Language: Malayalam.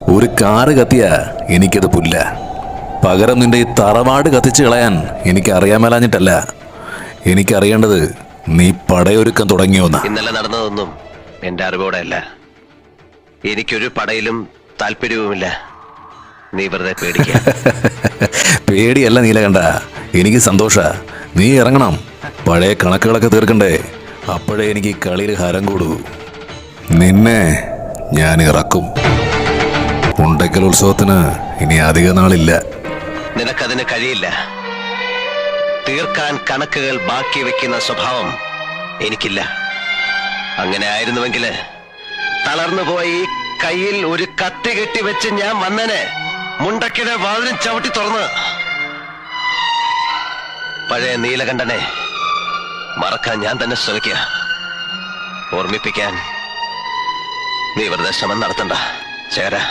ഒരു കാറ് കത്തിയാ എനിക്കത് പുല്ല. പകരം നിന്റെ ഈ തറവാട് കത്തിച്ചു കളയാൻ എനിക്ക് അറിയാൻ മേലാഞ്ഞിട്ടല്ല. എനിക്കറിയേണ്ടത് നീ പടയൊരുക്കം തുടങ്ങിയോന്നാ. ഇന്നലെ നടന്നതൊന്നും എന്റെ അറിവോടെ അല്ല. എനിക്കൊരു പടയിലും താല്പര്യവുമില്ല. നീ വെറുതെ പേടിക്ക. പേടിയല്ല നീലകണ്ഠ, എനിക്ക് സന്തോഷ. നീ ഇറങ്ങണം. പഴയ കണക്കുകളൊക്കെ തീർക്കണ്ടേ? അപ്പോഴേ എനിക്ക് കളിയിൽ ഹരം കൂടൂ. നിന്നെ ഞാൻ ഇറക്കും. ഉണ്ടക്കൽ ഉത്സവത്തിന് ഇനി അധിക നാളില്ല. നിനക്കതിന് കഴിയില്ല. തീർക്കാൻ കണക്കുകൾ ബാക്കി വെക്കുന്ന സ്വഭാവം എനിക്കില്ല. അങ്ങനെ ആയിരുന്നുവെങ്കില് തളർന്നുപോയി കയ്യിൽ ഒരു കത്തി കെട്ടി വെച്ച് ഞാൻ വന്നനെ മുണ്ടക്കിടെ വാതിലും ചവിട്ടി തുറന്ന്. പഴയ നീലകണ്ഠനെ മറക്കാൻ ഞാൻ തന്നെ ശ്രമിക്കുക. ഓർമ്മിപ്പിക്കാൻ നീ വെറുതെ ശ്രമം നടത്തണ്ട ചേരാ.